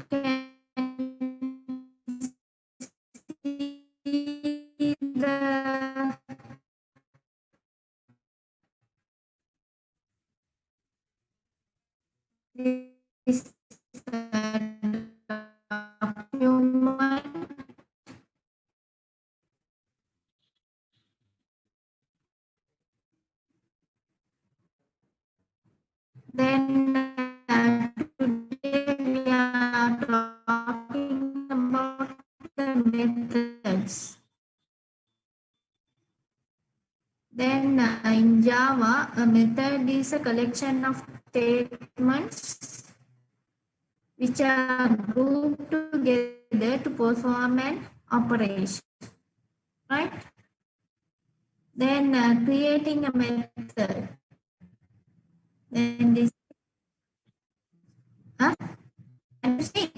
can see the this document. Then today we are talking about the methods. Then in Java, a method is a collection of statements which are grouped together to perform an operation, right? Then creating a method. Then this, huh? Can you see?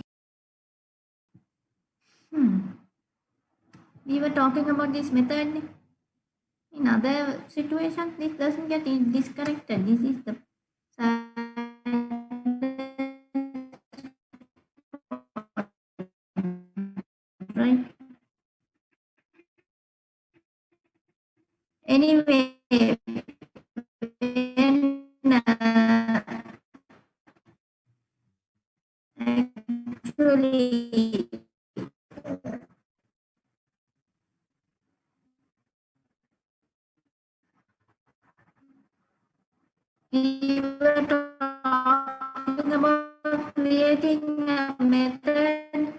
We were talking about this method. In other situations, this doesn't get disconnected. This is the right. Anyway, when actually we were talking about creating a method,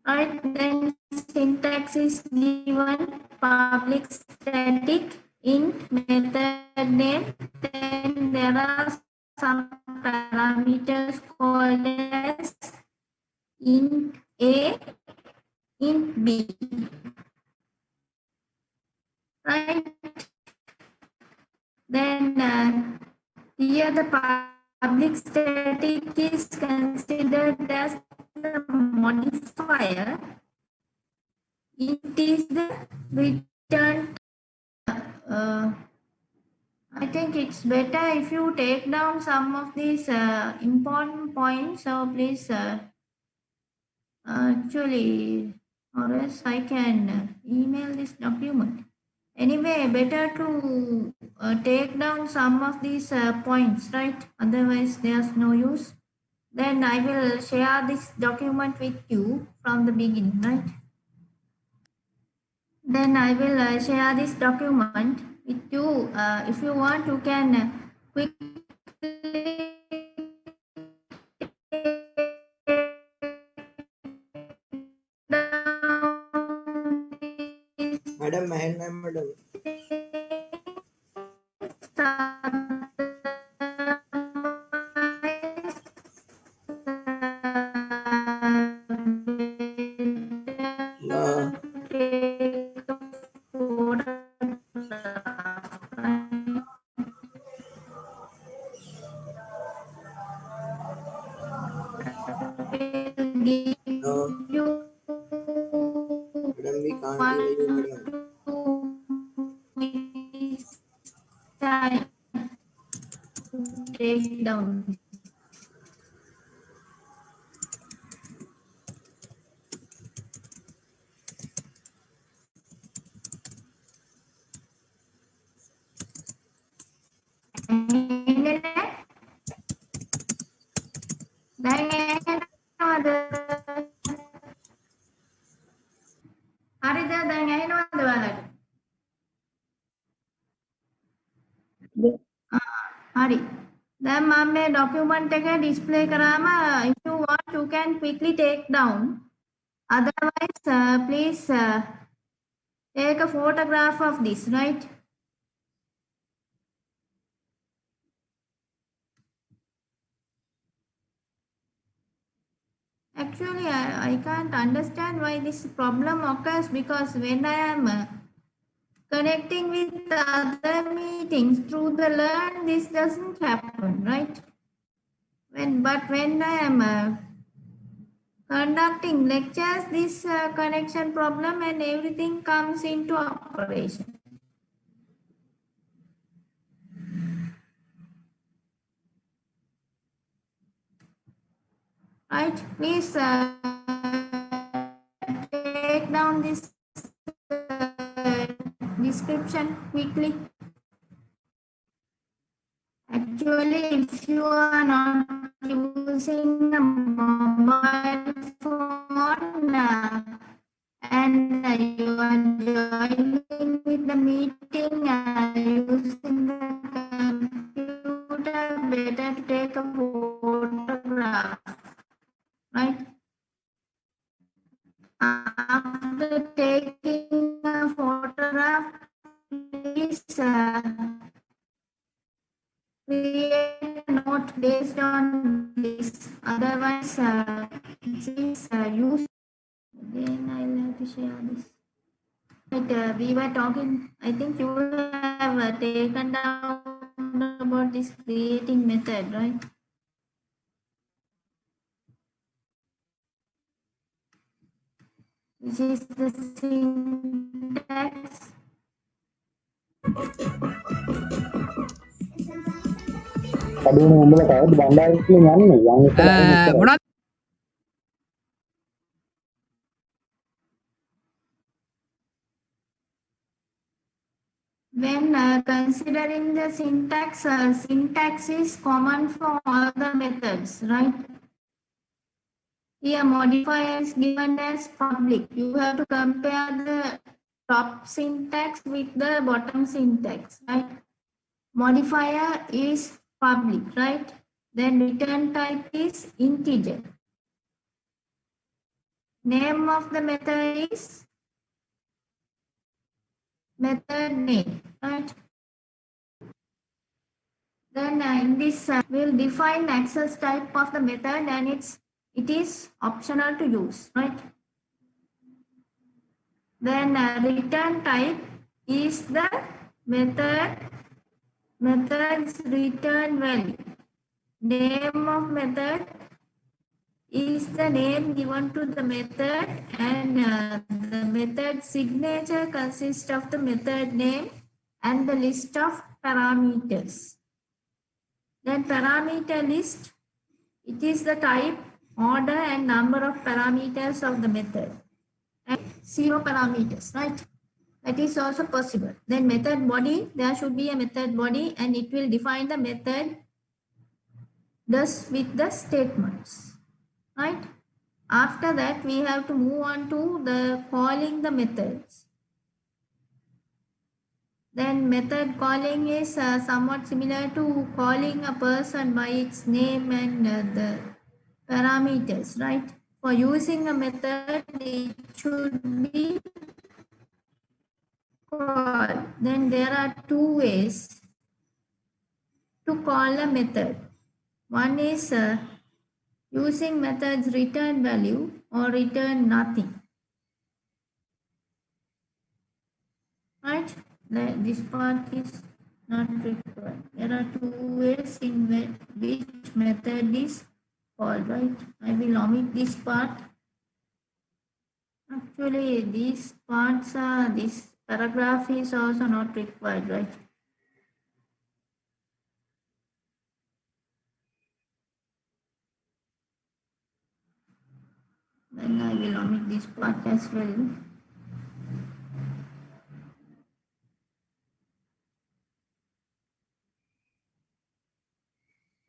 right? Then syntax is given public static int method name. Then there are some parameters called as int A, int B, right? Then here the public static is considered as the modifier. It is the return. I think it's better if you take down some of these important points. So please actually, or else I can email this document. Anyway, better to take down some of these points, right? Otherwise, there's no use. Then I will share this document with you from the beginning, right? Then I will share this document with you. If you want, you can quickly Madam, madam. No. Madam, we can't hear you, madam. Time to take down. දැන් ඇහෙනවද? හරිද? දැන් ඇහෙනවද ඔයාලට? හරි. දැන් මම මේ document එක display කරාම if you want you can quickly take down. Otherwise, please take a photograph of this, right? Actually, I can't understand why this problem occurs, because when I am connecting with other meetings through the Learn, this doesn't happen, right? But when I am conducting lectures, this connection problem and everything comes into operation. right? Please take down this description quickly. Actually, if you are not using a mobile phone and you are joining with the meeting using the computer, better to take a photograph, right? After taking a photograph, please create a note based on this. Otherwise, it is used. Again, I'll have to share this. Like we were talking, I think you have taken down about this creating method, right? This is the syntax. Aduh, umbula tahu di bandar itu nyanyi nih, yang itu lain itu. When considering the syntax, syntax is common for all the methods, right? Here modifier is given as public. You have to compare the top syntax with the bottom syntax, right? Modifier is public, right? Then return type is integer. Name of the method is method name, right? Then in this we'll define access type of the method, and it is optional to use, right? Then return type is the method's return value. Name of method is the name given to the method, and the method signature consists of the method name and the list of parameters. Then parameter list, it is the type, order and number of parameters of the method. And 0 parameters, right? That is also possible. Then method body, there should be a method body and it will define the method thus with the statements, right? After that, we have to move on to the calling the methods. Then method calling is somewhat similar to calling a person by its name and the parameters, right? For using a method, it should be called. Then there are two ways to call a method. One is using method's return value or return nothing, right? This part is not required. There are two ways in which method is called, right? I will omit this part. Actually, these parts are, this paragraph is also not required, right? Then I will omit this part as well.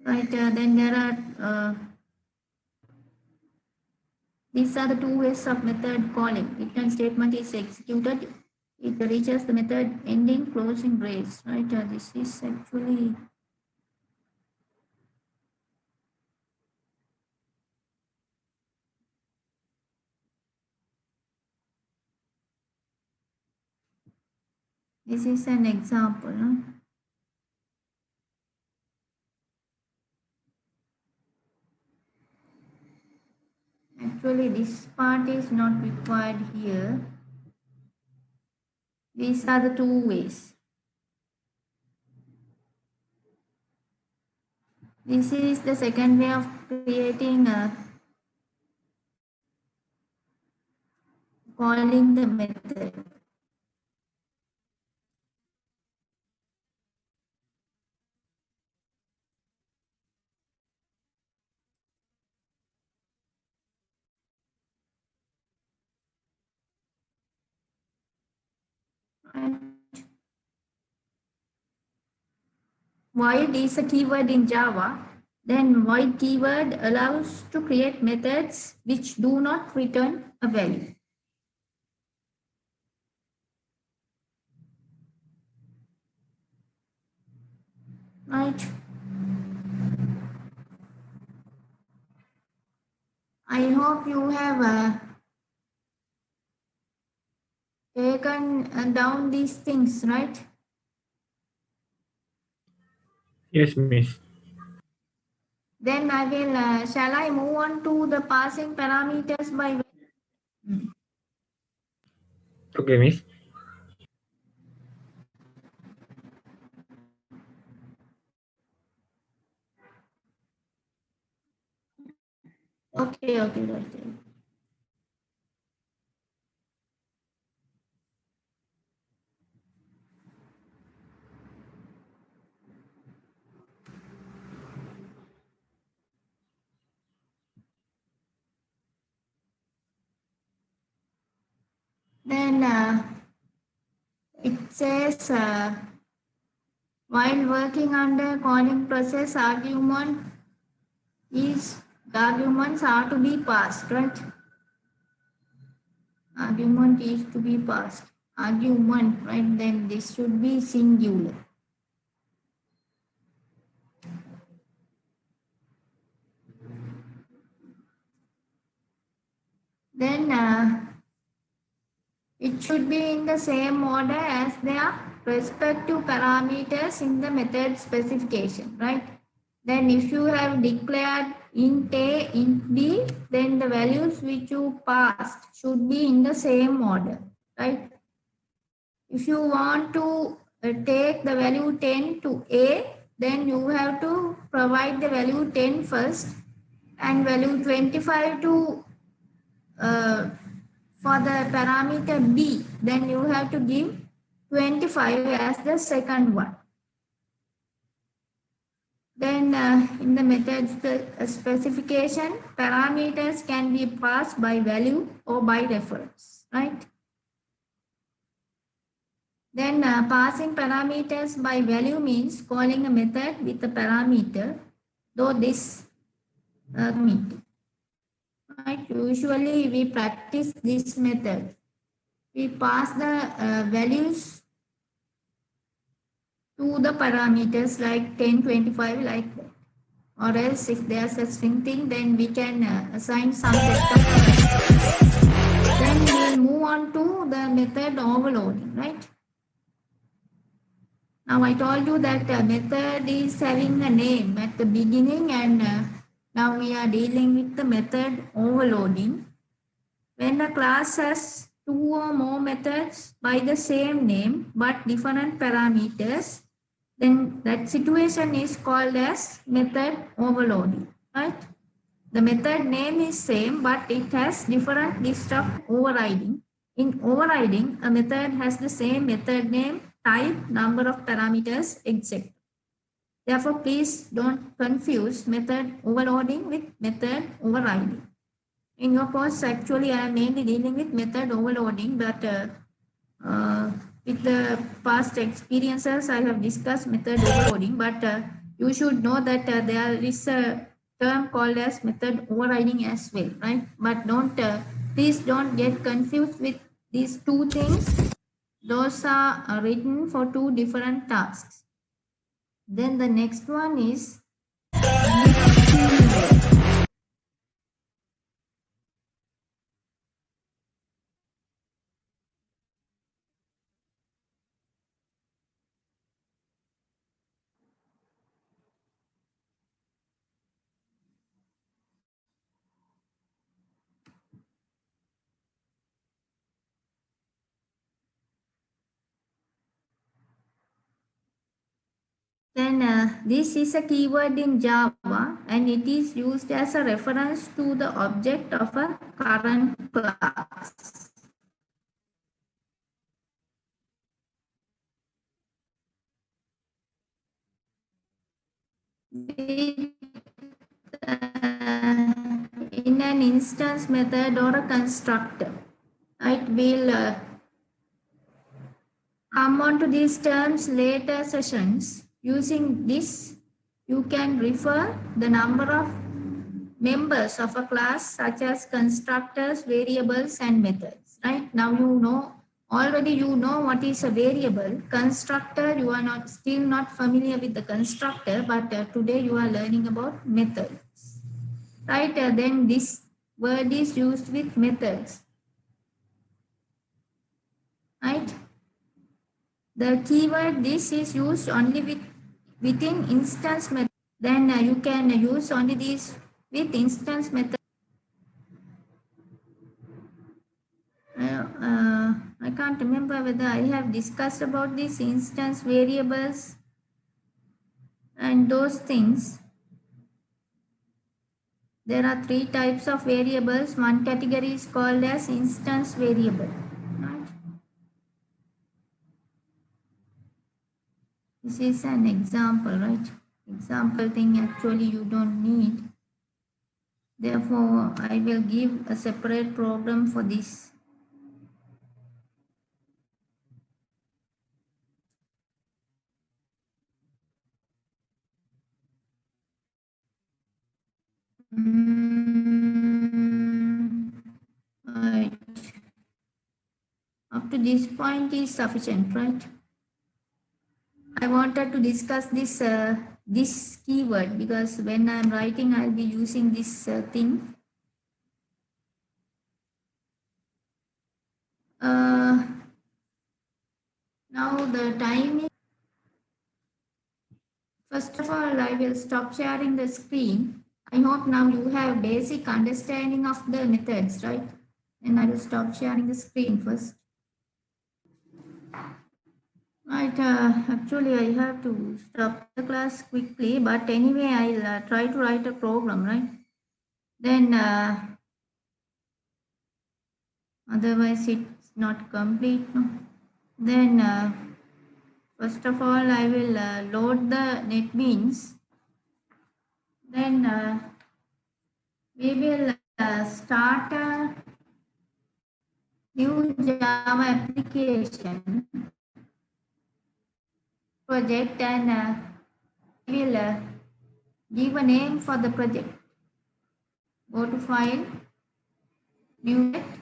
Right, then there are, these are the two ways of method calling. Return statement is executed. It reaches the method ending closing brace, right? This is actually this is an example. No? Actually, this part is not required here. These are the two ways. This is the second way of creating calling the method. Void is a keyword in Java. Then void keyword allows to create methods which do not return a value. Right. I hope you have taken down these things, right? Yes, Miss. Then I will, shall I move on to the passing parameters by Okay, Miss. Okay, right. Then it says while working under calling process, arguments are to be passed, right? Argument is to be passed. Argument, right? Then this should be singular. Then it should be in the same order as their respective parameters in the method specification, right? Then if you have declared int A, int B, then the values which you passed should be in the same order, right? If you want to take the value 10 to A, then you have to provide the value 10 first and value 25 to for the parameter B, then you have to give 25 as the second one. Then in the method specification, parameters can be passed by value or by reference, right? Then passing parameters by value means calling a method with a parameter, though this parameter. Right? Usually we practice this method. We pass the values to the parameters like 10, 25 like that. Or else if there's a string thing, then we can assign some set of parameters. Then we'll move on to the method overloading, right? Now I told you that method is having a name at the beginning, and now we are dealing with the method overloading. When a class has two or more methods by the same name but different parameters, then that situation is called as method overloading, right? The method name is same, but it has different list of overriding. In overriding, a method has the same method name, type, number of parameters, etc. Therefore, please don't confuse method overloading with method overriding. In your course, actually, I am mainly dealing with method overloading, but with the past experiences, I have discussed method overloading, but you should know that there is a term called as method overriding as well, right? But please don't get confused with these two things. Those are written for two different tasks. Then the next one is Then this is a keyword in Java, and it is used as a reference to the object of a current class. In an instance method or a constructor, it will come on to these terms later sessions. Using this, you can refer the number of members of a class such as constructors, variables and methods. Right now already you know what is a variable. Constructor, you are not still not familiar with the constructor, but today you are learning about methods. Right, then this word is used with methods. Right. The keyword this is used only within instance method. Then you can use only these with instance method. I can't remember whether I have discussed about these instance variables and those things. There are three types of variables. One category is called as instance variable. Right? This is an example, right? Example thing actually you don't need. Therefore, I will give a separate program for this. Right. Up to this point is sufficient, right? I wanted to discuss this keyword because when I'm writing, I'll be using this thing. Now the time is. First of all, I will stop sharing the screen. I hope now you have basic understanding of the methods, right? And I will stop sharing the screen first. Right, actually I have to stop the class quickly, but anyway, I'll try to write a program, right? Then, otherwise it's not complete, no? Then, first of all, I will load the NetBeans. Then, we will start a new Java application project and we will give a name for the project. Go to File, New Project.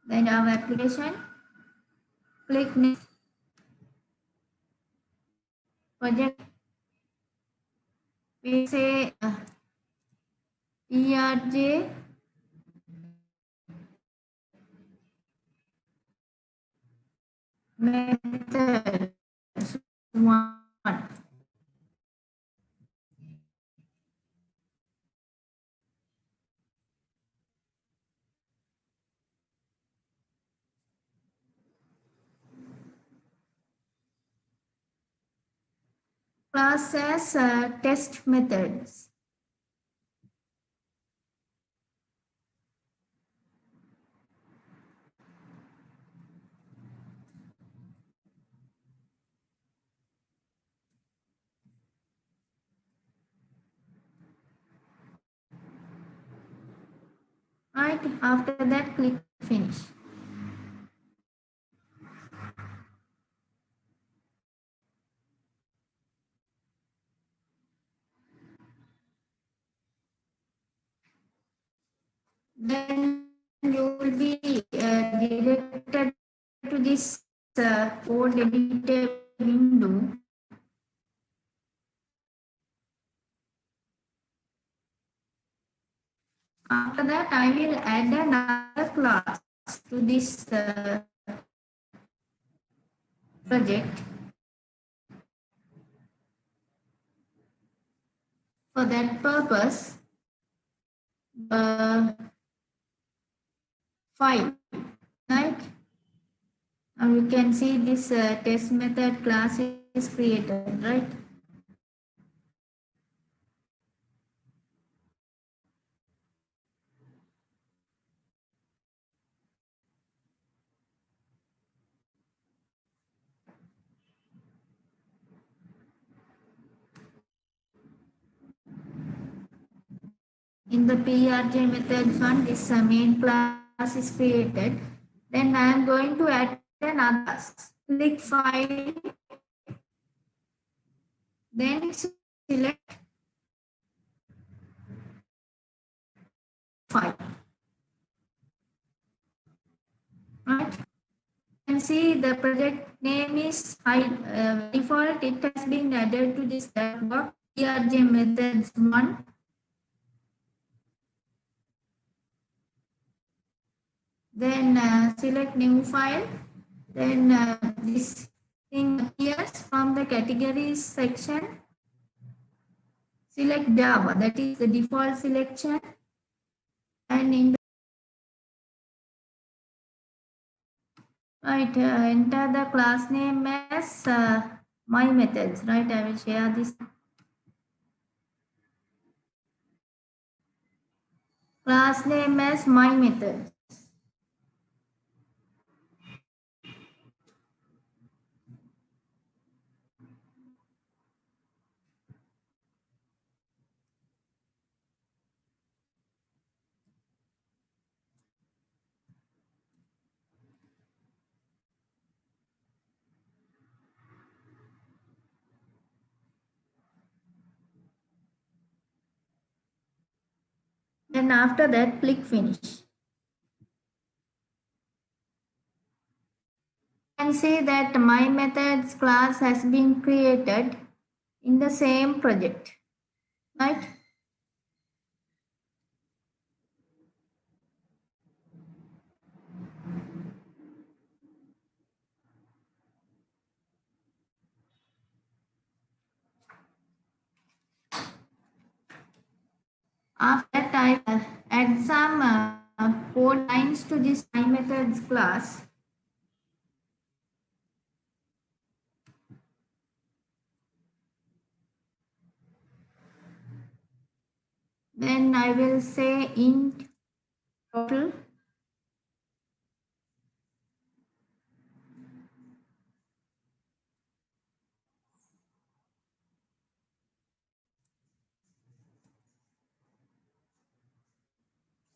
Then Java application, click Next. Project, we say PRJ method 1. Class as test methods. Right, after that click finish. Then you will be directed to this code editor window. After that, I will add another class to this project. For that purpose, file, right? Now you can see this test method class is created, right? In the PRJ methods one, this main class class is created. Then I am going to add another class. Click File, then select File. Right? You can see the project name is default. It has been added to this dashboard. ERJ methods 1. Then select new file. Then this thing appears from the categories section. Select Java, that is the default selection. And in the enter the class name as my methods. Right, I will share this. Class name as my methods. Then after that, click finish. You can see that my methods class has been created in the same project, right? After that, I add some code lines to this my methods class. Then I will say int total.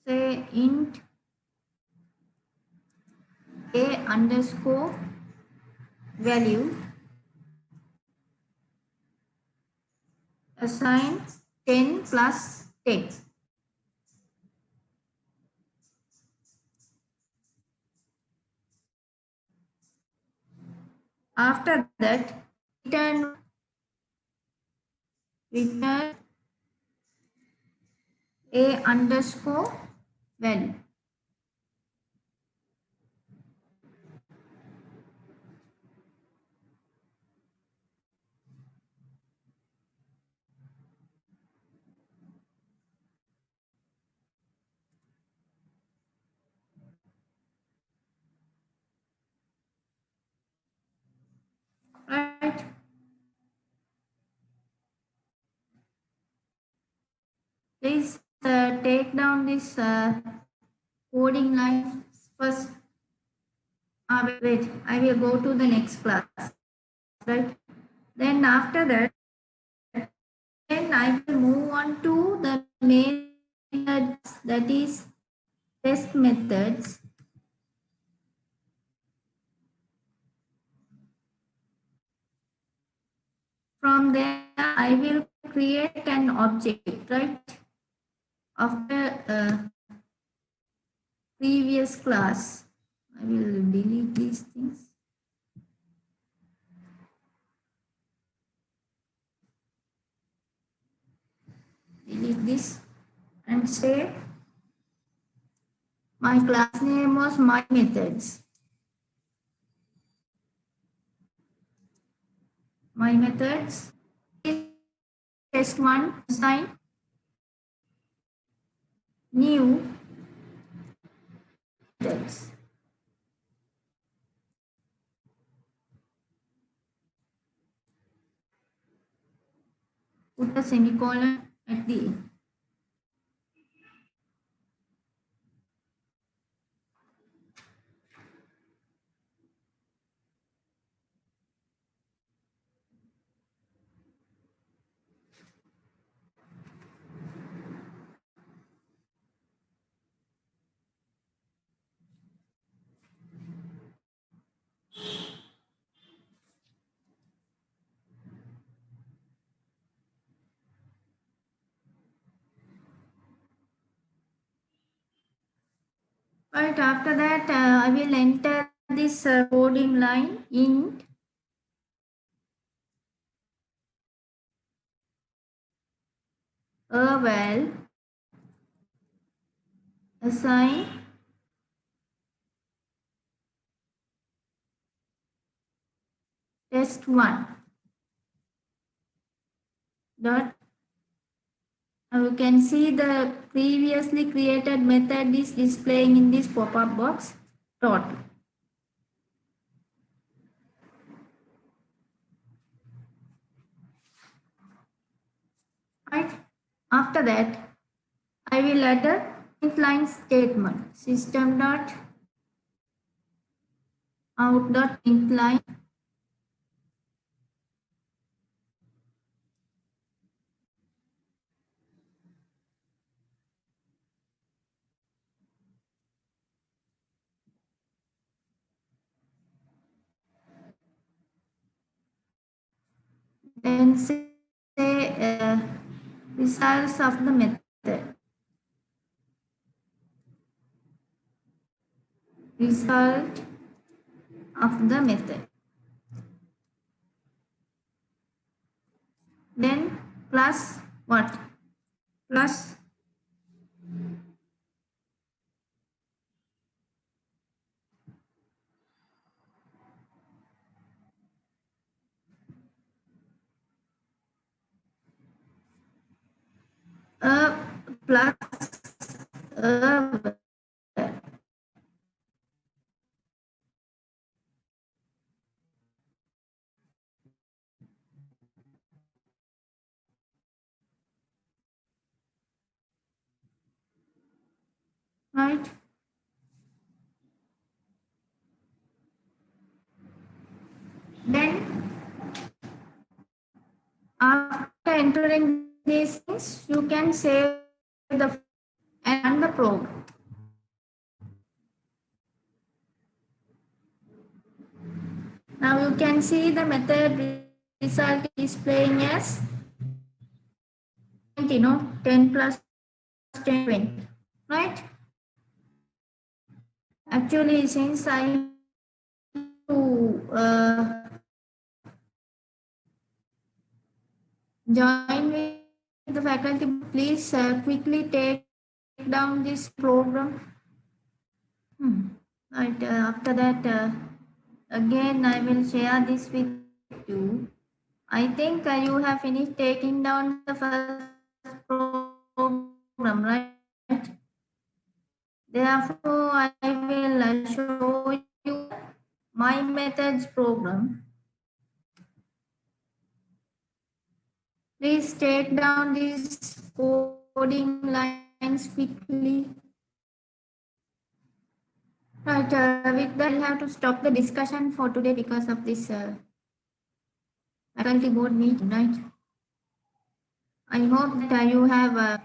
Say int a underscore value, assign 10 plus 10. After that, return a underscore value. Right? Please take down this coding line first. Wait, I will go to the next class, right? Then after that, then I will move on to the main methods, that is test methods. From there, I will create an object, right, of the previous class. I will delete these things. Delete this and say my class name was my methods. My methods test one assign new methods. Put a semicolon at the end. Right after that, I will enter this coding line int val assign test1 dot. Now you can see the previously created method is displaying in this pop-up box dot. Right. After that, I will add a print line statement system dot out dot print line. Then say results of the method. Result of the method. Then plus what? Plus a plus a right. Then after entering these things, you can save the and run the program. Now you can see the method result displaying as 10 plus 10 20, right? Actually, since I to join with the faculty, please quickly take down this program. Right, after that, again, I will share this with you. I think you have finished taking down the first program, right? Therefore, I will show you my methods program. Please take down these coding lines quickly. Right, with that, I'll have to stop the discussion for today because of this faculty board meeting, right? I hope that you have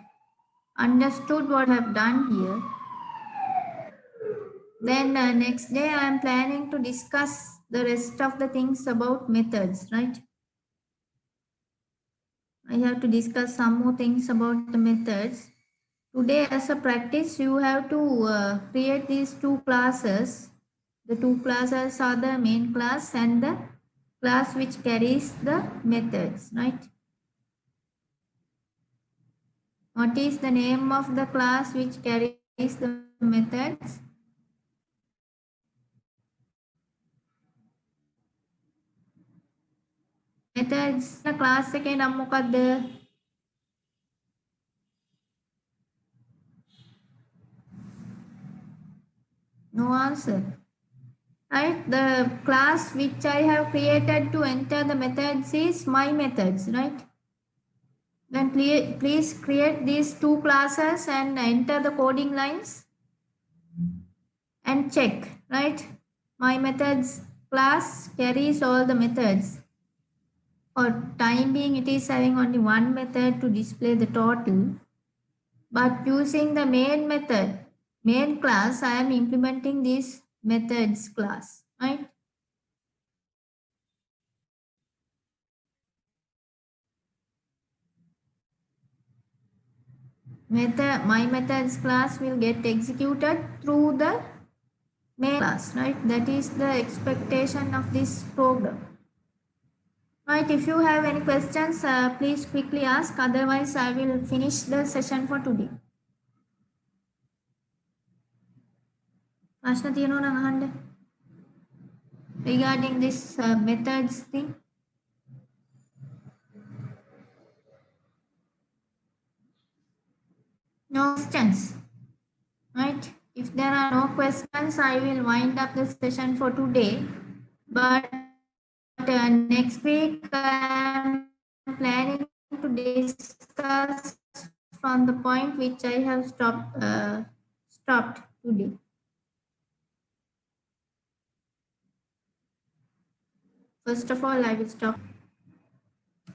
understood what I've done here. Then next day, I am planning to discuss the rest of the things about methods, right? I have to discuss some more things about the methods. Today, as a practice, you have to create these two classes. The two classes are the main class and the class which carries the methods, right? What is the name of the class which carries the methods? Methods class එකේ නම මොකක්ද? No answer. Right, the class which I have created to enter the methods is my methods, right? Then please create these two classes and enter the coding lines and check, right? My methods class carries all the methods. For time being, it is having only one method to display the total. But using the main method, main class, I am implementing this methods class, right? my methods class will get executed through the main class, right? That is the expectation of this program. Right, if you have any questions, please quickly ask. Otherwise, I will finish the session for today. ප්‍රශ්න තියෙනවා නම් අහන්න. Regarding this methods thing. No questions. Right? If there are no questions, I will wind up the session for today. But next week, I am planning to discuss from the point which I have stopped today. First of all, I will stop.